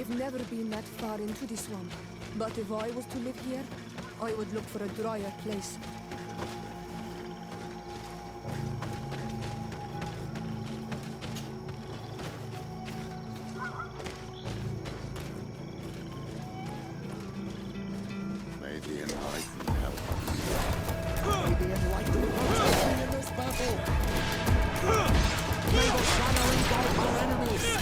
I've never been that far into the swamp, but if I was to live here, I would look for a drier place. May the enlightened help us. May the enlightened protect me in this battle. May the shadow engulf our enemies.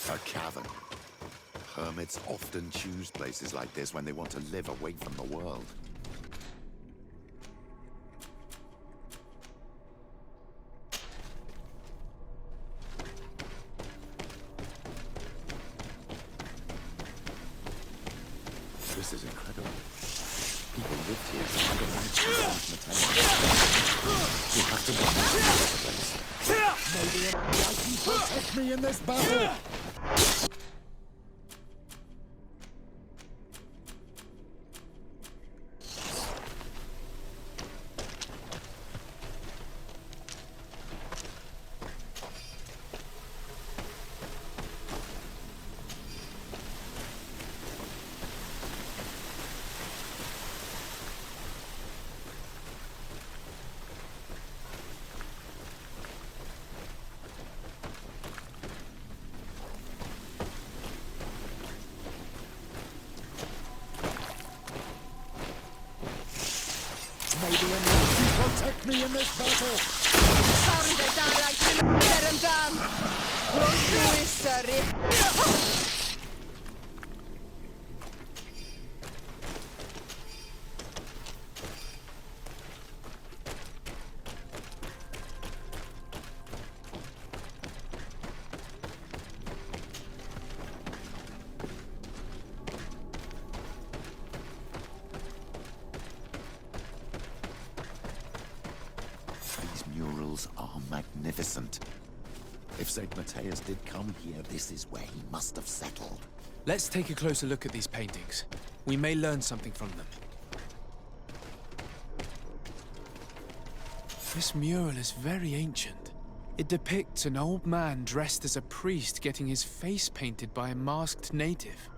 A cavern. Hermits often choose places like this when they want to live away from the world. This is incredible. People lived here to understand materials. We have to run this place. May the enlightened protect me in this battle. May the enlightened protect me in this battle. Murals are magnificent. If St. Matthias did come here, this is where he must have settled. Let's take a closer look at these paintings. We may learn something from them. This mural is very ancient. It depicts an old man dressed as a priest getting his face painted by a masked native.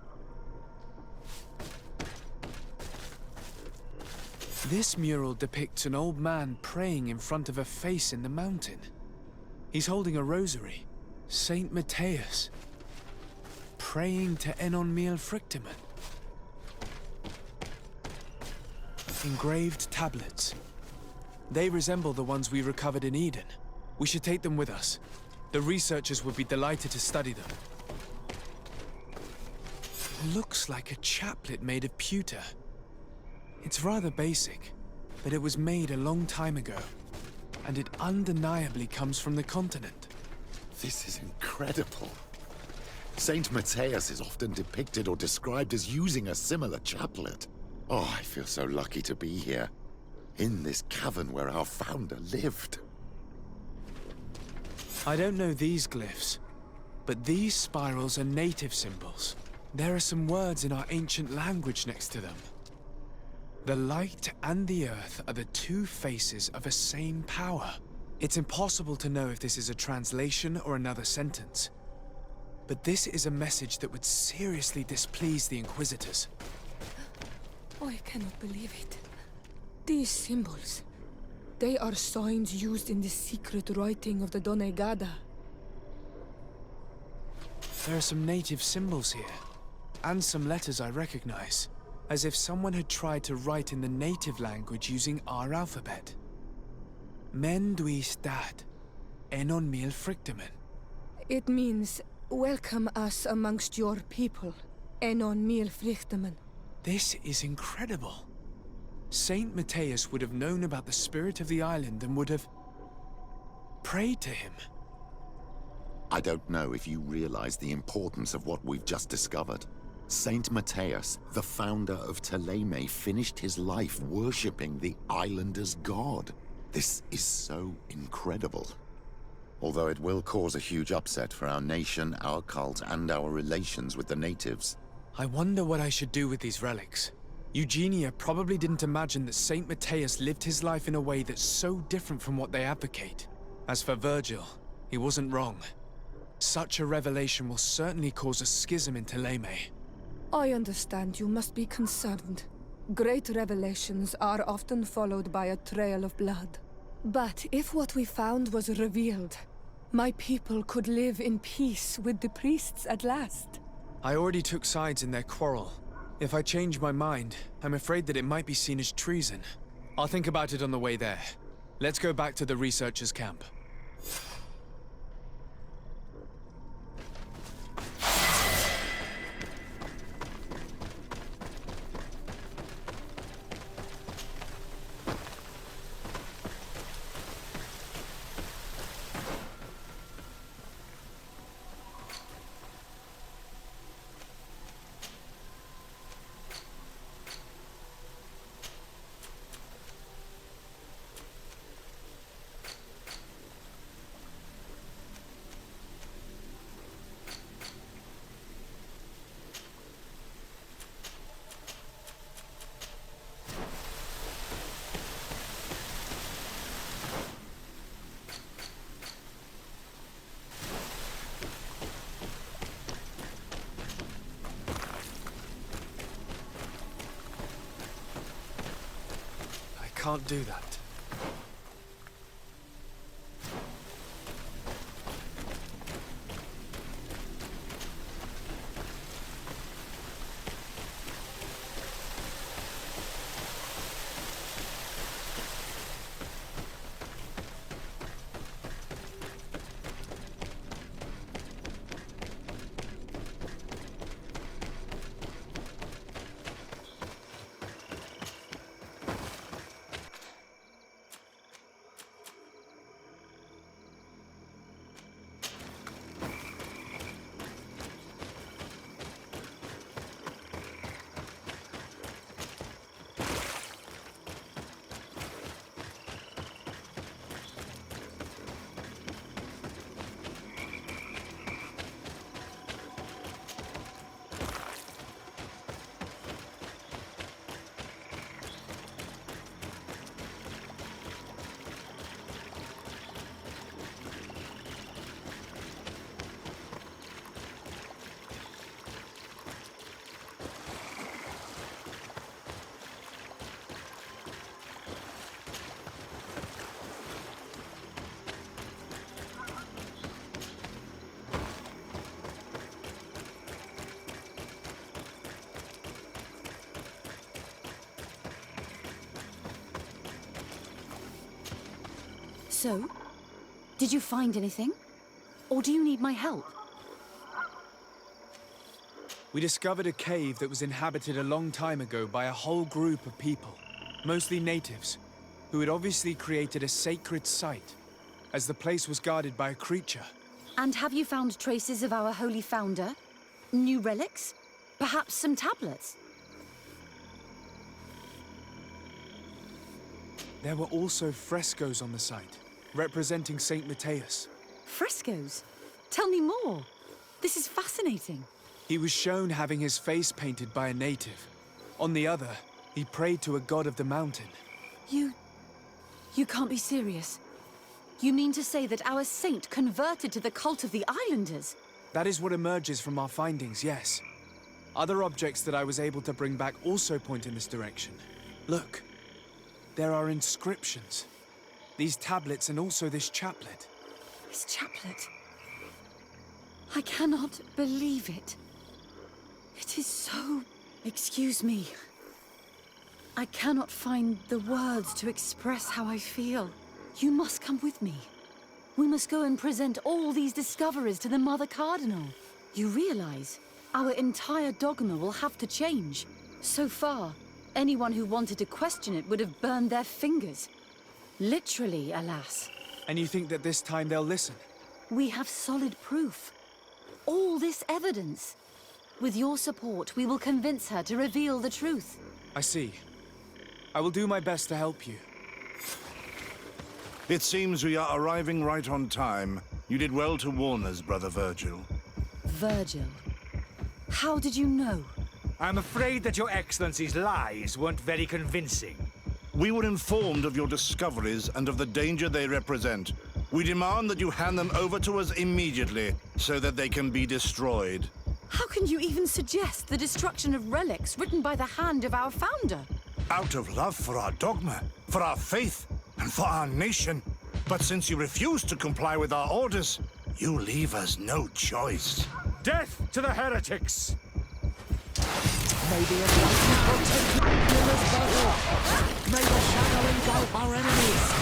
This mural depicts an old man praying in front of a face in the mountain. He's holding a rosary. Saint Matthias. Praying to Enon Miel Frictimen. Engraved tablets. They resemble the ones we recovered in Eden. We should take them with us. The researchers would be delighted to study them. looks like a chaplet made of pewter. It's rather basic, but it was made a long time ago, and it undeniably comes from the continent. This is incredible. Saint Matthias is often depicted or described as using a similar chaplet. Oh, I feel so lucky to be here, in this cavern where our founder lived. I don't know these glyphs, but these spirals are native symbols. There are some words in our ancient language next to them. The light and the earth are the two faces of a same power. It's impossible to know if this is a translation or another sentence. But this is a message that would seriously displease the Inquisitors. I cannot believe it. These symbols, they are signs used in the secret writing of the Donegada. There are some native symbols here, and some letters I recognize, as if someone had tried to write in the native language using our alphabet. Men duis dad, enon mil frictamen. It means, welcome us amongst your people, enon mil frichtamen. This is incredible. Saint Matthias would have known about the spirit of the island and would have prayed to him. I don't know if you realize the importance of what we've just discovered. Saint Matthias, the founder of Ptolemy, finished his life worshipping the islanders' god. This is so incredible. Although it will cause a huge upset for our nation, our cult, and our relations with the natives. I wonder what I should do with these relics. Eugenia probably didn't imagine that Saint Matthias lived his life in a way that's so different from what they advocate. As for Virgil, he wasn't wrong. Such a revelation will certainly cause a schism in Ptolemy. I understand you must be concerned. Great revelations are often followed by a trail of blood. But if what we found was revealed, my people could live in peace with the priests at last. I already took sides in their quarrel. If I change my mind, I'm afraid that it might be seen as treason. I'll think about it on the way there. Let's go back to the researchers' camp. Can't do that. So, did you find anything? Or do you need my help? We discovered a cave that was inhabited a long time ago by a whole group of people, mostly natives, who had obviously created a sacred site, as the place was guarded by a creature. And have you found traces of our holy founder? New relics? Perhaps some tablets? There were also frescoes on the site, representing Saint Matthias. Frescoes? Tell me more. This is fascinating. He was shown having his face painted by a native. On the other, he prayed to a god of the mountain. You can't be serious. You mean to say that our saint converted to the cult of the islanders? That is what emerges from our findings, yes. Other objects that I was able to bring back also point in this direction. Look, there are inscriptions. These tablets and also this chaplet. This chaplet. I cannot believe it. It is so... Excuse me. I cannot find the words to express how I feel. You must come with me. We must go and present all these discoveries to the Mother Cardinal. You realize our entire dogma will have to change. So far, anyone who wanted to question it would have burned their fingers. Literally, alas. And you think that this time they'll listen? We have solid proof. All this evidence. With your support, we will convince her to reveal the truth. I see. I will do my best to help you. It seems we are arriving right on time. You did well to warn us, Brother Virgil. Virgil. How did you know? I'm afraid that your Excellency's lies weren't very convincing. We were informed of your discoveries and of the danger they represent. We demand that you hand them over to us immediately, so that they can be destroyed. How can you even suggest the destruction of relics written by the hand of our founder? Out of love for our dogma, for our faith, and for our nation. But since you refuse to comply with our orders, you leave us no choice. Death to the heretics! May the Almighty protect you in this battle. May the shadow engulf our enemies.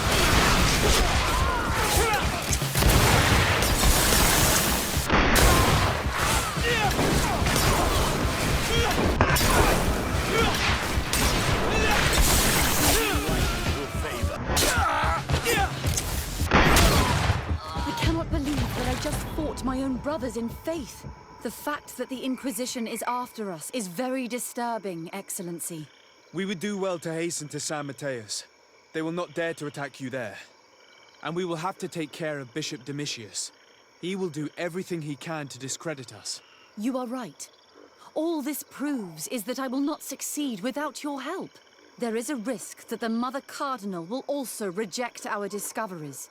I cannot believe that I just fought my own brothers in faith. The fact that the Inquisition is after us is very disturbing, Excellency. We would do well to hasten to San Matthias. They will not dare to attack you there. And we will have to take care of Bishop Domitius. He will do everything he can to discredit us. You are right. All this proves is that I will not succeed without your help. There is a risk that the Mother Cardinal will also reject our discoveries.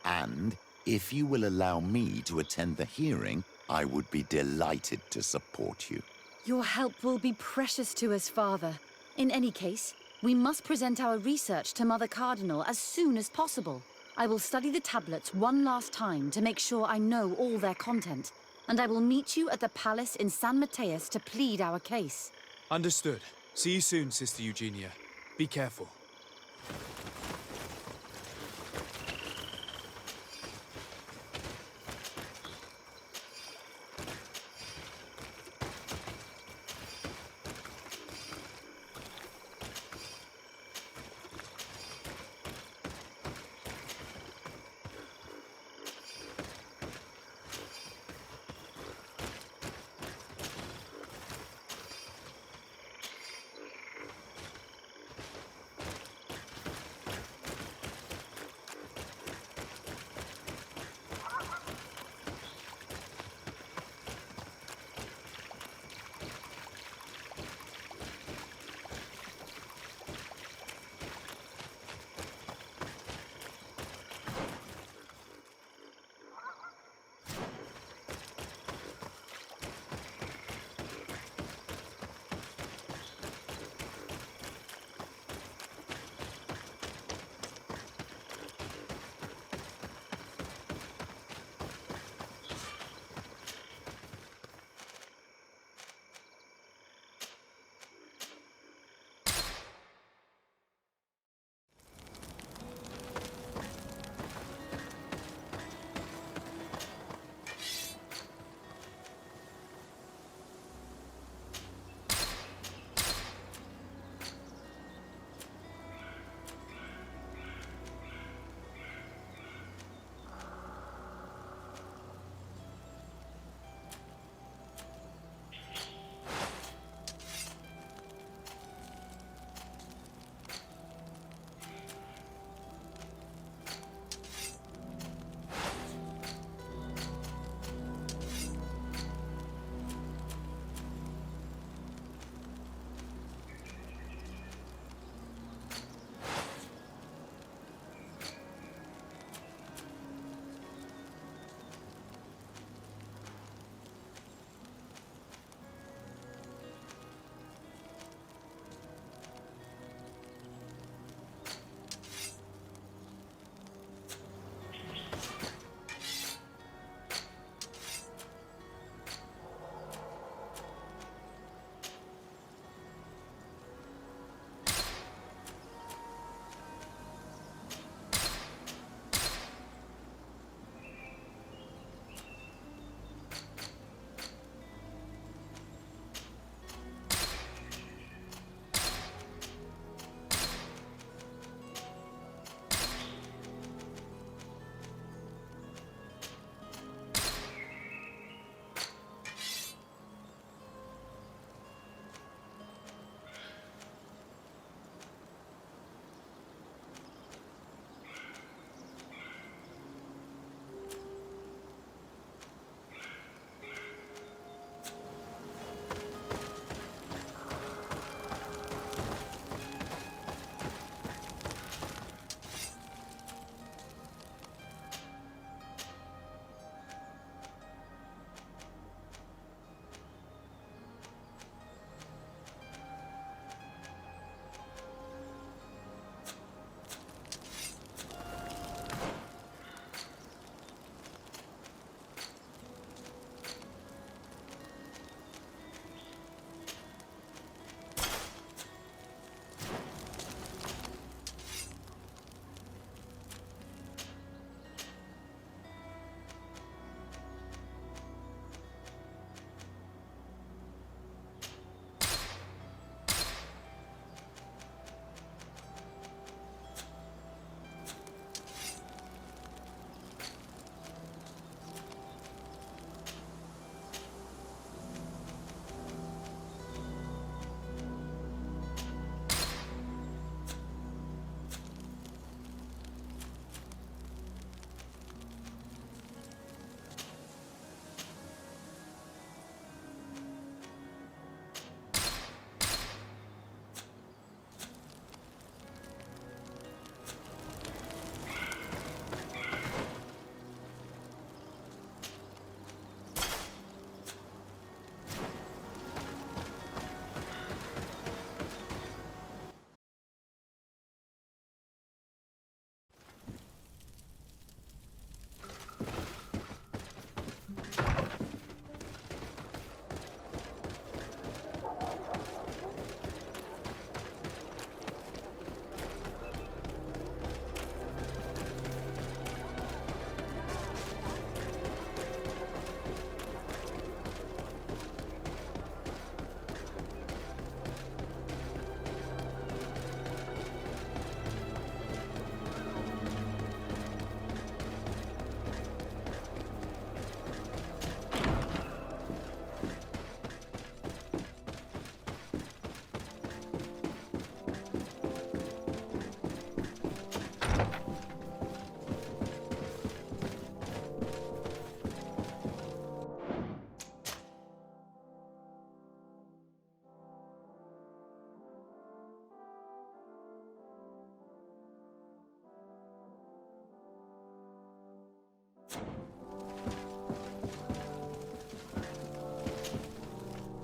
And if you will allow me to attend the hearing, I would be delighted to support you. Your help will be precious to us, Father. In any case, we must present our research to Mother Cardinal as soon as possible. I will study the tablets one last time to make sure I know all their content, and I will meet you at the palace in San Matthias to plead our case. Understood. See you soon, Sister Eugenia. Be careful.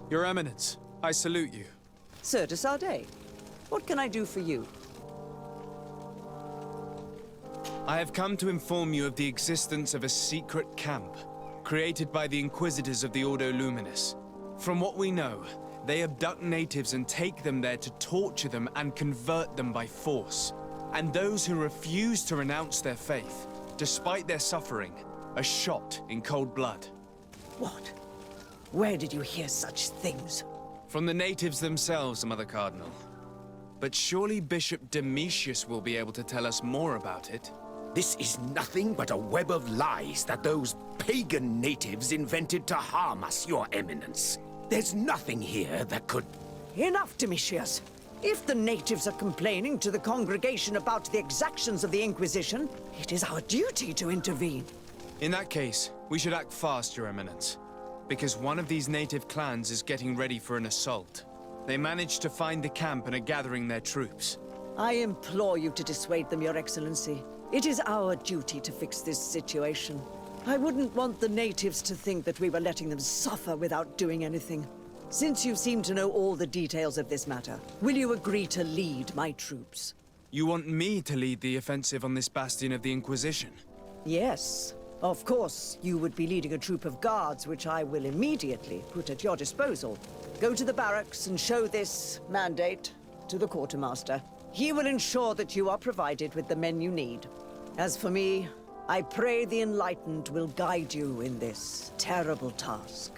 Your Eminence, I salute you. Sir de Sade, what can I do for you? I have come to inform you of the existence of a secret camp, created by the Inquisitors of the Ordo Luminis. From what we know, they abduct natives and take them there to torture them and convert them by force. And those who refuse to renounce their faith, despite their suffering, are shot in cold blood. What? Where did you hear such things? From the natives themselves, Mother Cardinal. But surely Bishop Domitius will be able to tell us more about it. This is nothing but a web of lies that those pagan natives invented to harm us, Your Eminence. There's nothing here that could... Enough, Domitius. If the natives are complaining to the congregation about the exactions of the Inquisition, it is our duty to intervene. In that case, we should act fast, Your Eminence. Because one of these native clans is getting ready for an assault. They managed to find the camp and are gathering their troops. I implore you to dissuade them, Your Excellency. It is our duty to fix this situation. I wouldn't want the natives to think that we were letting them suffer without doing anything. Since you seem to know all the details of this matter, will you agree to lead my troops? You want me to lead the offensive on this bastion of the Inquisition? Yes. Of course, you would be leading a troop of guards, which I will immediately put at your disposal. Go to the barracks and show this mandate to the quartermaster. He will ensure that you are provided with the men you need. As for me, I pray the Enlightened will guide you in this terrible task.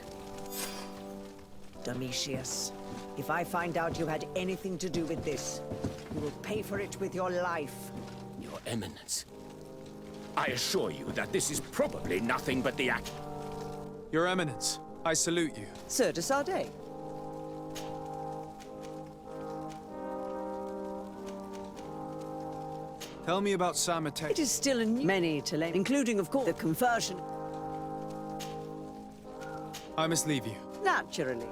Domitius, if I find out you had anything to do with this, you will pay for it with your life. Your Eminence, I assure you that this is probably nothing but the act... Your Eminence, I salute you. Sir de Sade. Tell me about San Mateo. It is still in many to lay, including, of course, the conversion. I must leave you. Naturally.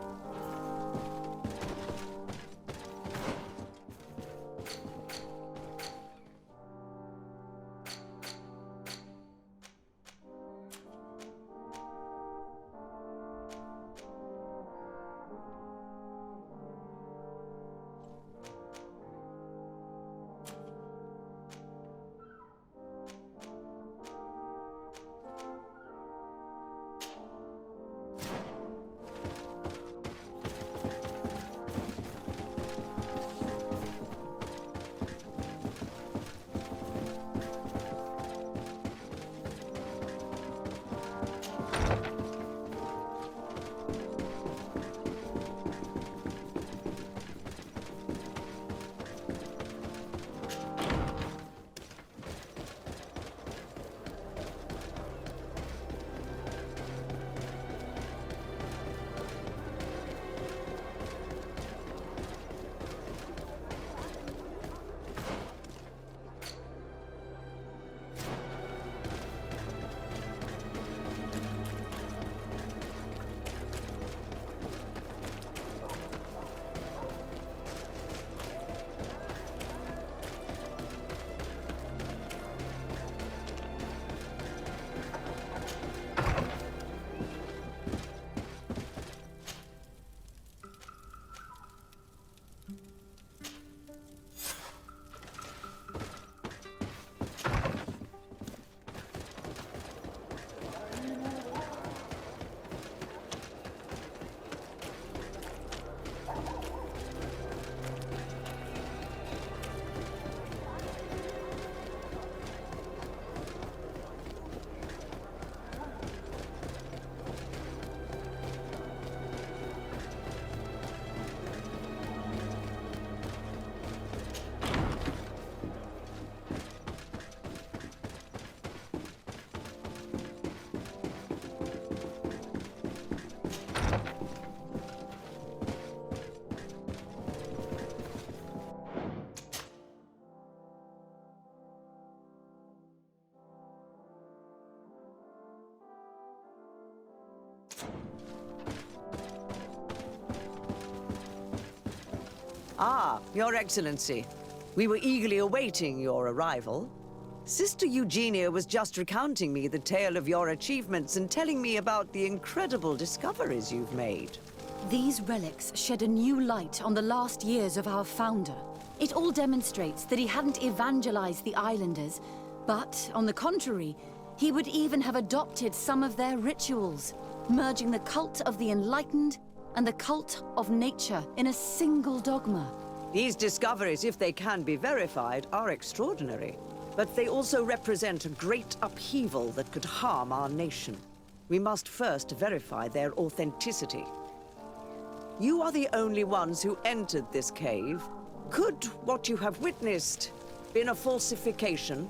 Ah, Your Excellency. We were eagerly awaiting your arrival. Sister Eugenia was just recounting me the tale of your achievements and telling me about the incredible discoveries you've made. These relics shed a new light on the last years of our founder. It all demonstrates that he hadn't evangelized the islanders, but, on the contrary, he would even have adopted some of their rituals, merging the cult of the enlightened and the cult of nature in a single dogma. These discoveries, if they can be verified, are extraordinary. But they also represent a great upheaval that could harm our nation. We must first verify their authenticity. You are the only ones who entered this cave. Could what you have witnessed been a falsification?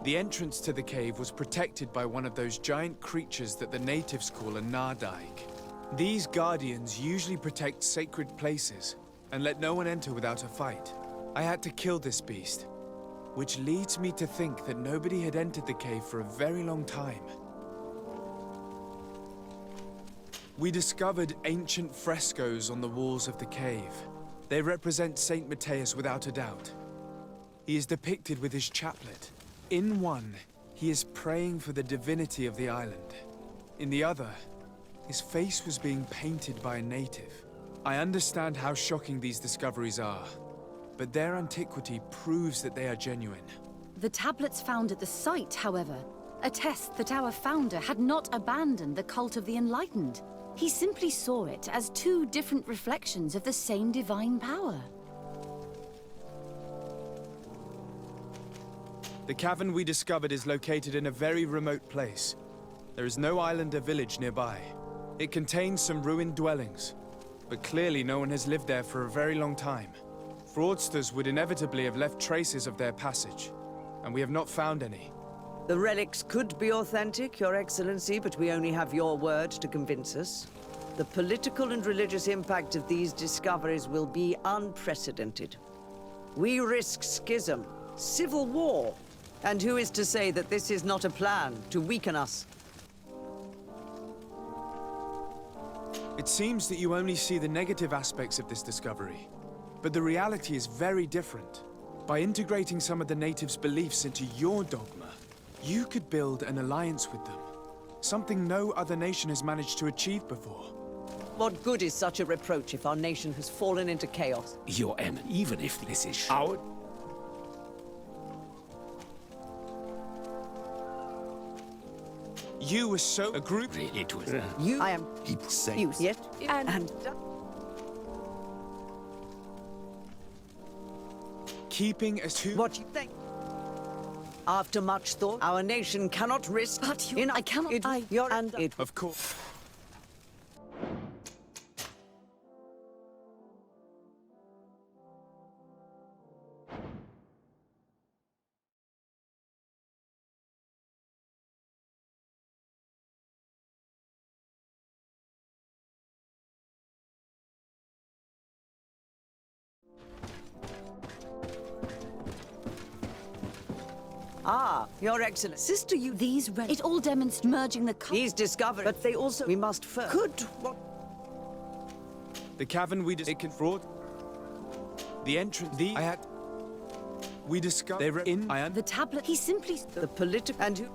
The entrance to the cave was protected by one of those giant creatures that the natives call a nardaig. These guardians usually protect sacred places and let no one enter without a fight. I had to kill this beast, which leads me to think that nobody had entered the cave for a very long time. We discovered ancient frescoes on the walls of the cave. They represent Saint Matthias without a doubt. He is depicted with his chaplet. In one, he is praying for the divinity of the island. In the other, his face was being painted by a native. I understand how shocking these discoveries are, but their antiquity proves that they are genuine. The tablets found at the site, however, attest that our founder had not abandoned the cult of the enlightened. He simply saw it as two different reflections of the same divine power. The cavern we discovered is located in a very remote place. There is no island or village nearby. It contains some ruined dwellings, but clearly no one has lived there for a very long time. Fraudsters would inevitably have left traces of their passage, and we have not found any. The relics could be authentic, Your Excellency, but we only have your word to convince us. The political and religious impact of these discoveries will be unprecedented. We risk schism, civil war, and who is to say that this is not a plan to weaken us? It seems that you only see the negative aspects of this discovery, but the reality is very different. By integrating some of the natives' beliefs into your dogma, you could build an alliance with them, something no other nation has managed to achieve before. What good is such a reproach if our nation has fallen into chaos? Your Eminence, even if this is our... You were so... a group... It was... You... I am... He said... You... Yes? And... keeping as two... What you think? After much thought, our nation cannot risk... But you... I cannot... You're... And... It... Of course. Ah, Your Excellency. Sister, you... These it all demonstrates merging the cult... These discovered, but they also... We must first... Could... What... The cavern we it can fraud. The entrance... I had... We discovered... They were in... The tablet... He simply... The political... And who...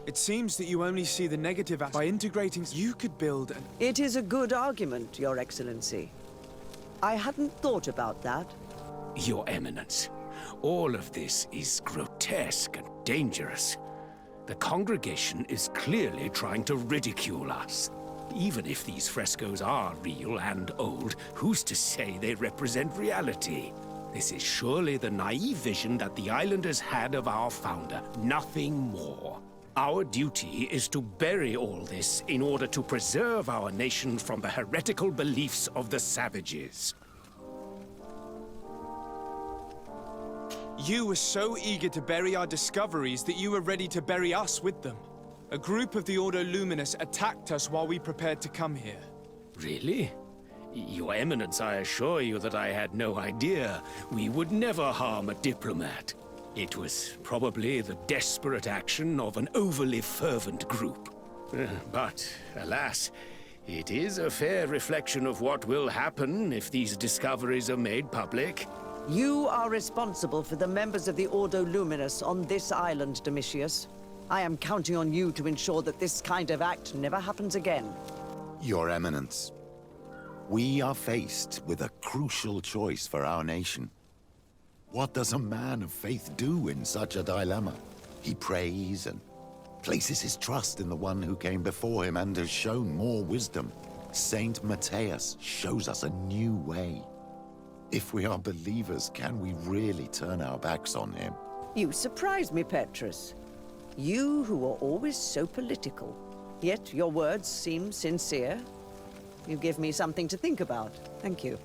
It seems that you only see the negative aspect. By integrating... You could build an... It is a good argument, Your Excellency. I hadn't thought about that. Your Eminence, all of this is grotesque and dangerous. The congregation is clearly trying to ridicule us. Even if these frescoes are real and old, who's to say they represent reality? This is surely the naive vision that the islanders had of our founder, nothing more. Our duty is to bury all this in order to preserve our nation from the heretical beliefs of the savages. You were so eager to bury our discoveries that you were ready to bury us with them. A group of the Ordo Luminous attacked us while we prepared to come here. Really? Your Eminence, I assure you that I had no idea. We would never harm a diplomat. It was probably the desperate action of an overly fervent group. But, alas, it is a fair reflection of what will happen if these discoveries are made public. You are responsible for the members of the Ordo Luminous on this island, Domitius. I am counting on you to ensure that this kind of act never happens again. Your Eminence, we are faced with a crucial choice for our nation. What does a man of faith do in such a dilemma? He prays and places his trust in the one who came before him and has shown more wisdom. Saint Matthias shows us a new way. If we are believers, can we really turn our backs on him? You surprise me, Petrus. You who are always so political. Yet your words seem sincere. You give me something to think about. Thank you.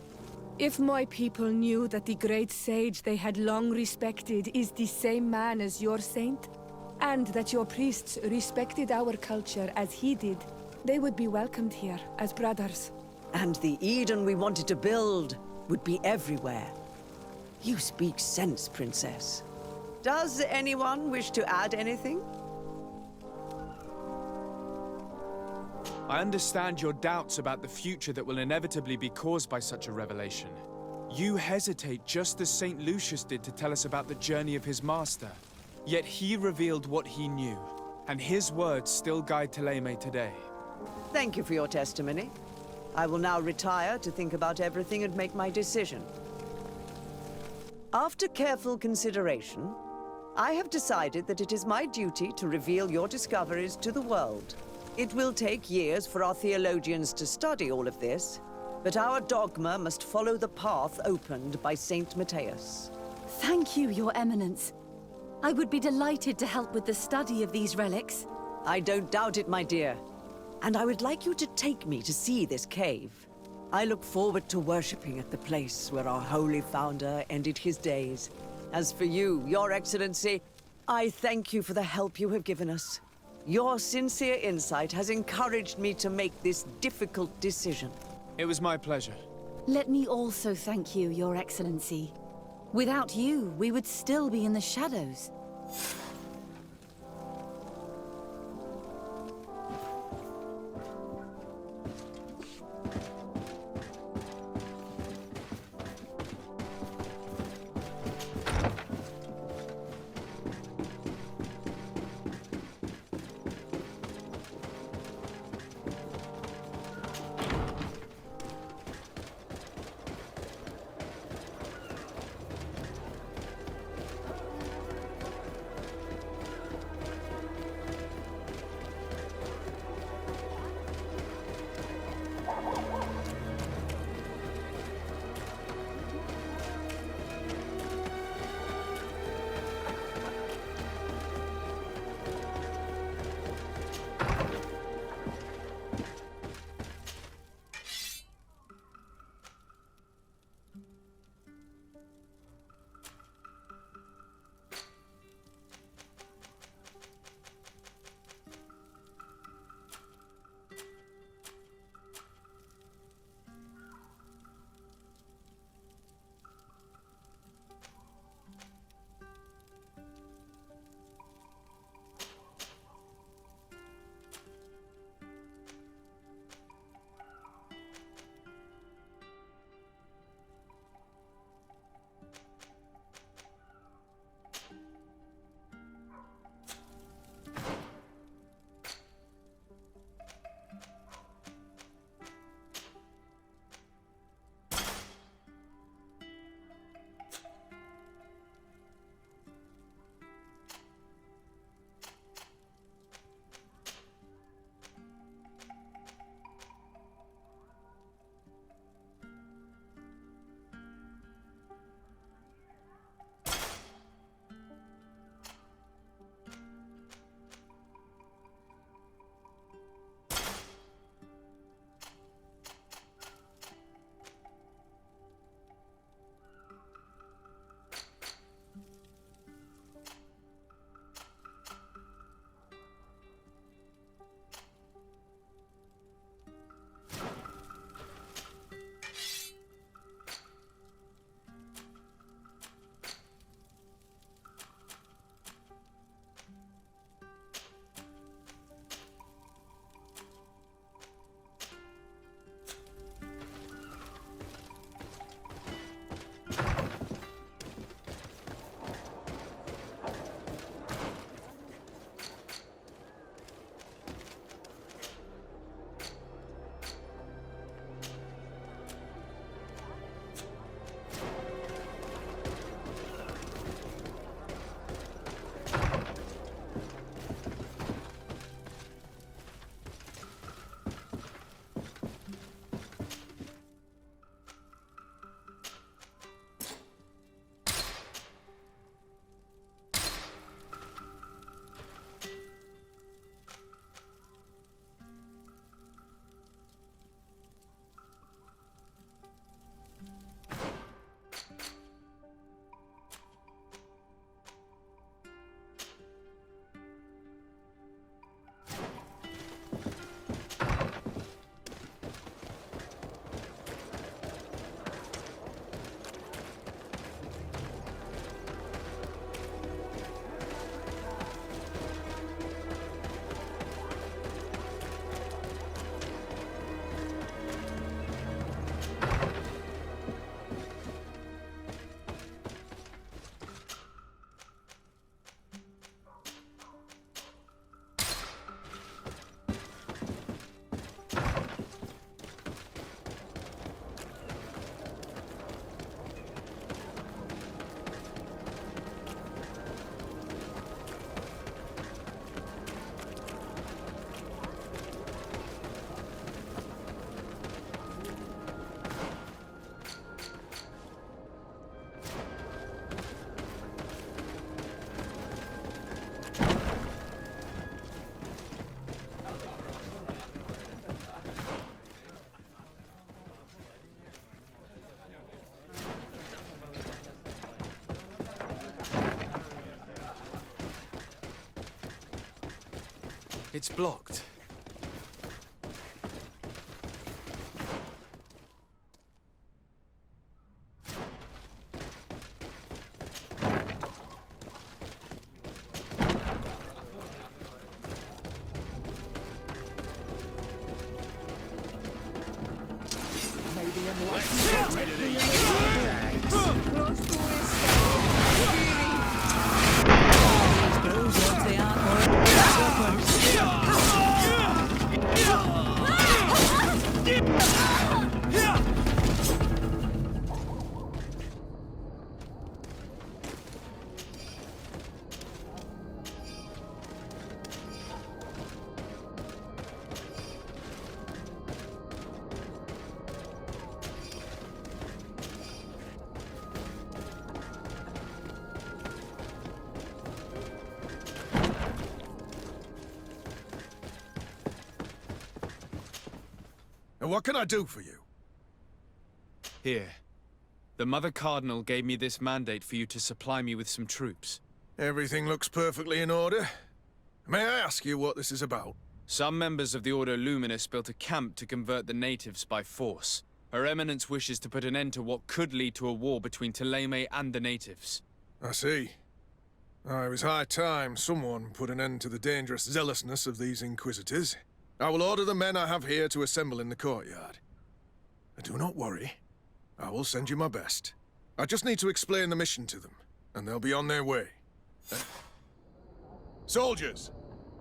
If my people knew that the great sage they had long respected is the same man as your saint, and that your priests respected our culture as he did, they would be welcomed here as brothers. And the Eden we wanted to build would be everywhere. You speak sense, Princess. Does anyone wish to add anything? I understand your doubts about the future that will inevitably be caused by such a revelation. You hesitate just as St. Lucius did to tell us about the journey of his master. Yet he revealed what he knew, and his words still guide Thélème today. Thank you for your testimony. I will now retire to think about everything and make my decision. After careful consideration, I have decided that it is my duty to reveal your discoveries to the world. It will take years for our theologians to study all of this, but our dogma must follow the path opened by Saint Matthias. Thank you, Your Eminence. I would be delighted to help with the study of these relics. I don't doubt it, my dear. And I would like you to take me to see this cave. I look forward to worshipping at the place where our holy founder ended his days. As for you, Your Excellency, I thank you for the help you have given us. Your sincere insight has encouraged me to make this difficult decision. It was my pleasure. Let me also thank you, Your Excellency. Without you, we would still be in the shadows. It's blocked. And what can I do for you? Here. The Mother Cardinal gave me this mandate for you to supply me with some troops. Everything looks perfectly in order. May I ask you what this is about? Some members of the Ordo Luminous built a camp to convert the natives by force. Her Eminence wishes to put an end to what could lead to a war between Thélème and the natives. I see. It was high time someone put an end to the dangerous zealousness of these Inquisitors. I will order the men I have here to assemble in the courtyard. Do not worry. I will send you my best. I just need to explain the mission to them, and they'll be on their way. Soldiers,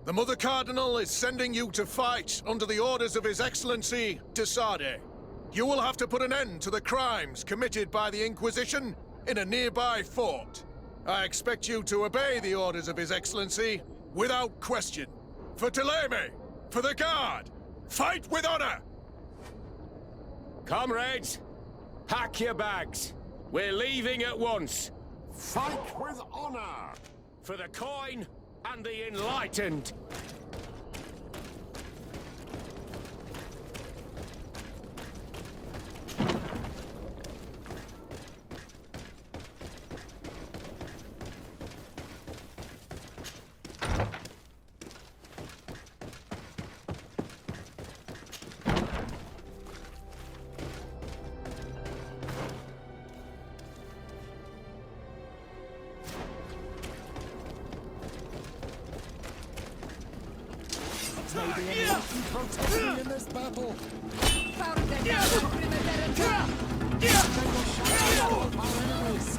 the Mother Cardinal is sending you to fight under the orders of His Excellency, Teer Fradee. You will have to put an end to the crimes committed by the Inquisition in a nearby fort. I expect you to obey the orders of His Excellency without question. For Thélème! For the Guard! Fight with honor! Comrades, pack your bags. We're leaving at once. Fight with honor! For the coin and the enlightened. Maybe anyone can protect me in this battle. May your shadow engulf our enemies.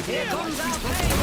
Here comes our pain!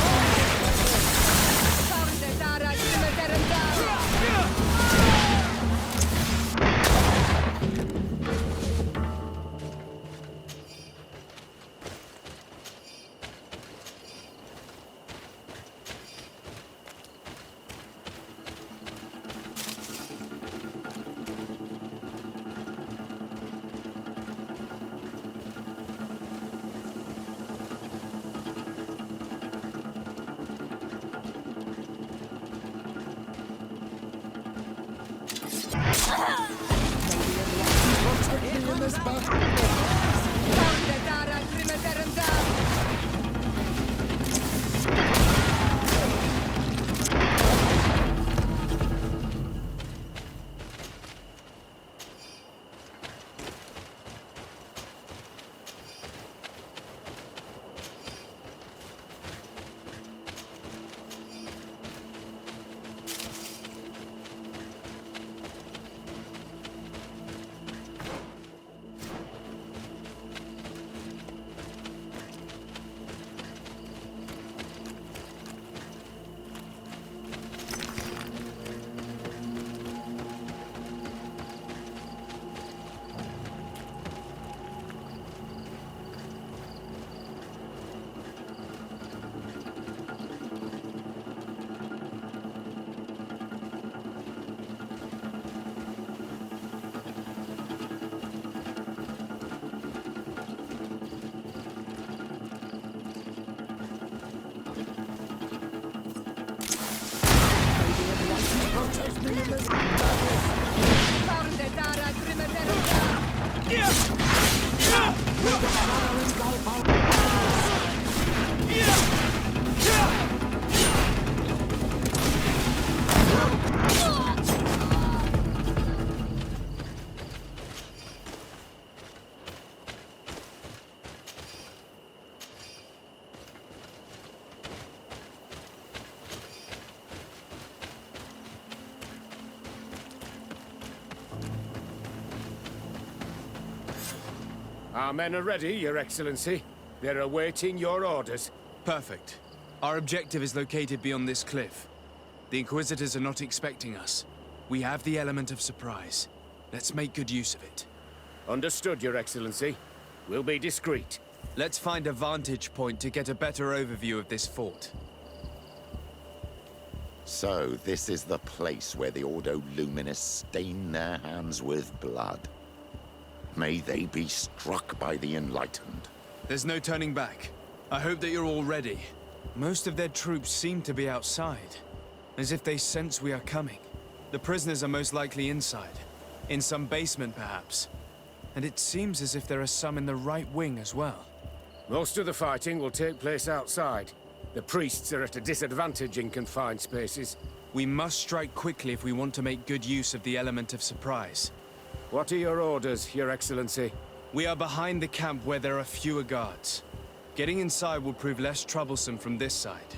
Our men are ready, Your Excellency. They're awaiting your orders. Perfect. Our objective is located beyond this cliff. The Inquisitors are not expecting us. We have the element of surprise. Let's make good use of it. Understood, Your Excellency. We'll be discreet. Let's find a vantage point to get a better overview of this fort. So, this is the place where the Ordo Luminis stain their hands with blood. May they be struck by the enlightened. There's no turning back. I hope that you're all ready. Most of their troops seem to be outside, as if they sense we are coming. The prisoners are most likely inside, in some basement perhaps. And it seems as if there are some in the right wing as well. Most of the fighting will take place outside. The priests are at a disadvantage in confined spaces. We must strike quickly if we want to make good use of the element of surprise. What are your orders, Your Excellency? We are behind the camp where there are fewer guards. Getting inside will prove less troublesome from this side.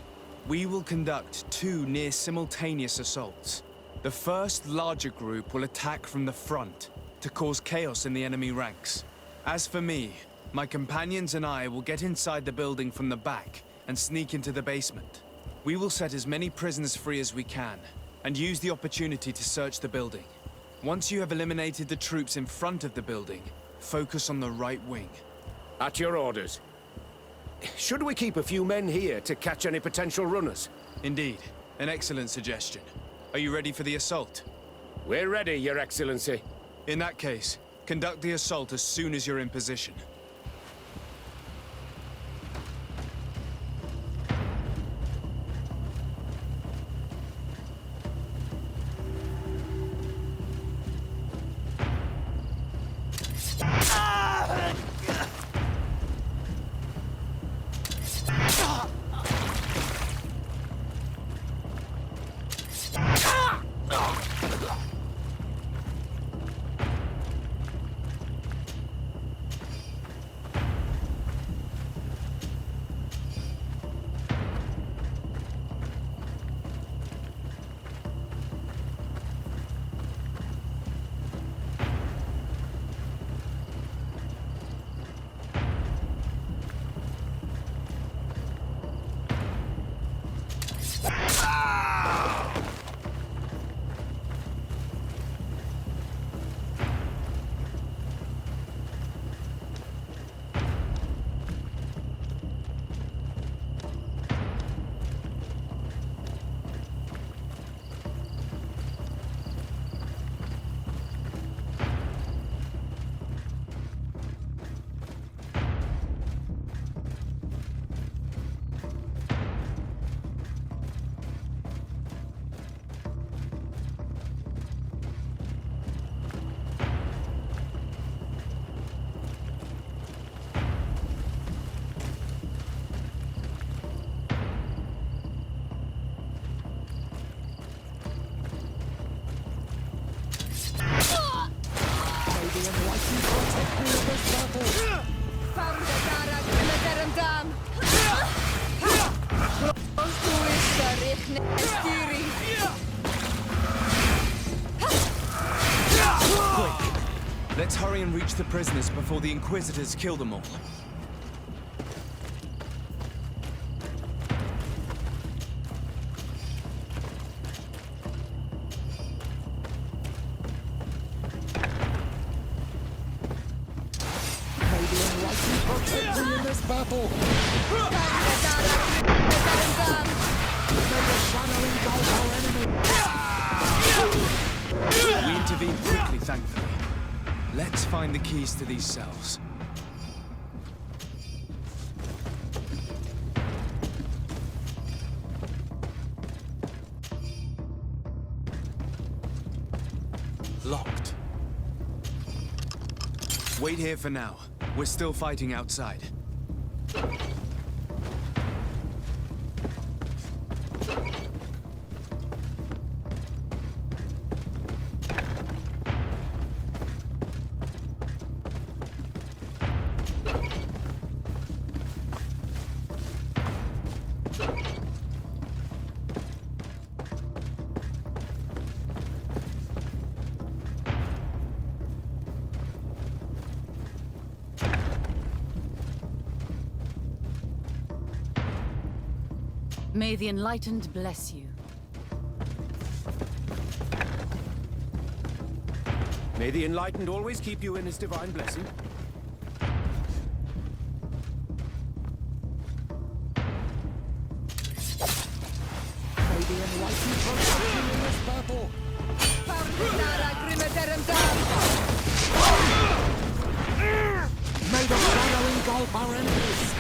We will conduct 2 near-simultaneous assaults. The first larger group will attack from the front to cause chaos in the enemy ranks. As for me, my companions and I will get inside the building from the back and sneak into the basement. We will set as many prisoners free as we can and use the opportunity to search the building. Once you have eliminated the troops in front of the building, focus on the right wing. At your orders. Should we keep a few men here to catch any potential runners? Indeed. An excellent suggestion. Are you ready for the assault? We're ready, Your Excellency. In that case, conduct the assault as soon as you're in position. Let's hurry and reach the prisoners before the Inquisitors kill them all. We intervened quickly, thankfully. Let's find the keys to these cells. Locked. Wait here for now. We're still fighting outside. May the Enlightened bless you. May the Enlightened always keep you in his divine blessing. May the Enlightened protect you in this battle. May the shadow engulf our enemies.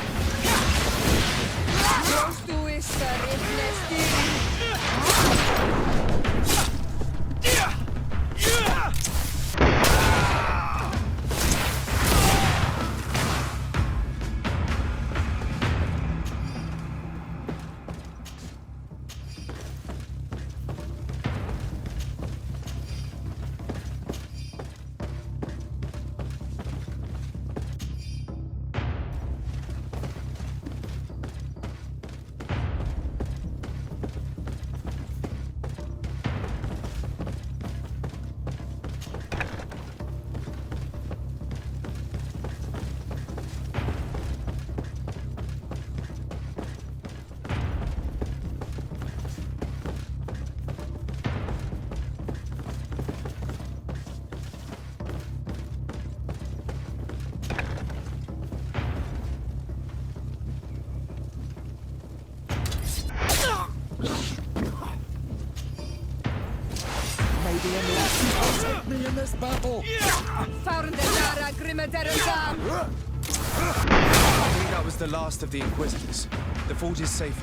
May the Enlightened protect me in this battle. I think that was the last of the Inquisitors. The fort is safe.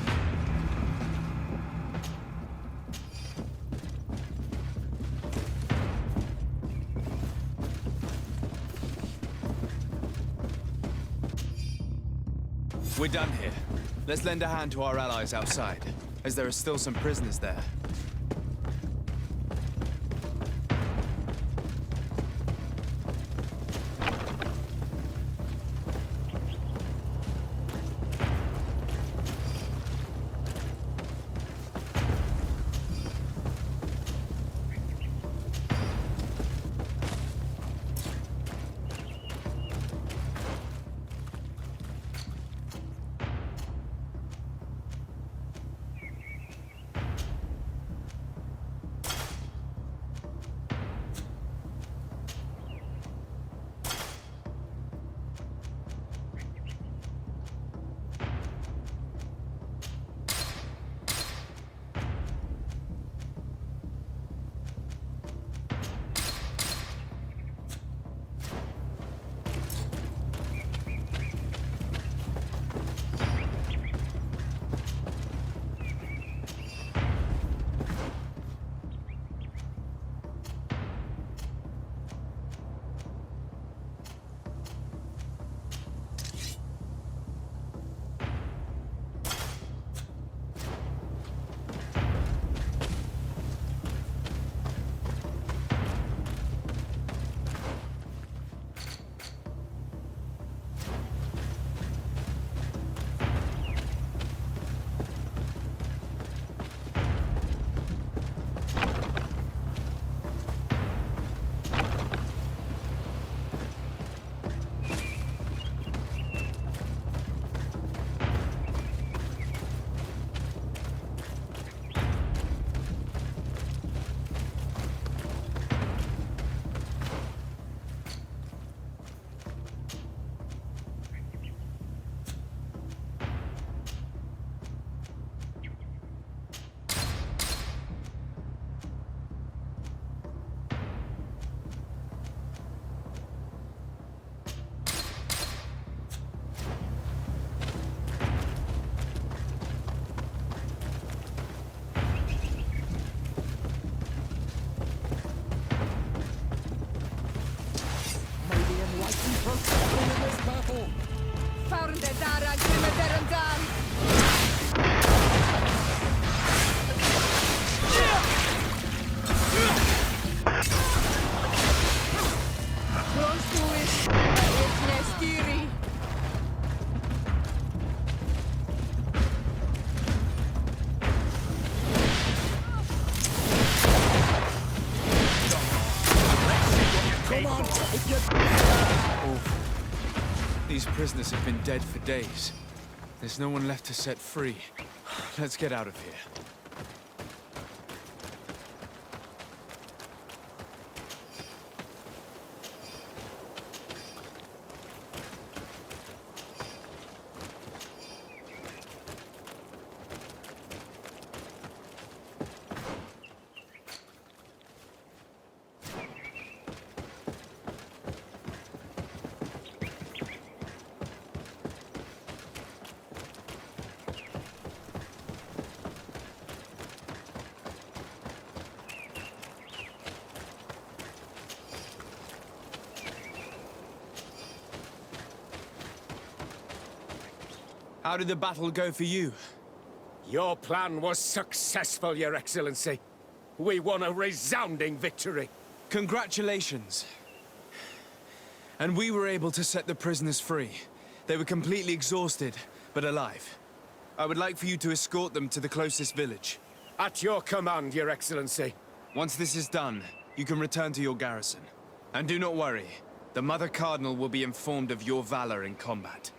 We're done here. Let's lend a hand to our allies outside, as there are still some prisoners there. These prisoners have been dead for days. There's no one left to set free. Let's get out of here. How did the battle go for you? Your plan was successful, Your Excellency. We won a resounding victory. Congratulations. And we were able to set the prisoners free. They were completely exhausted, but alive. I would like for you to escort them to the closest village. At your command, Your Excellency. Once this is done, you can return to your garrison. And do not worry, the Mother Cardinal will be informed of your valor in combat.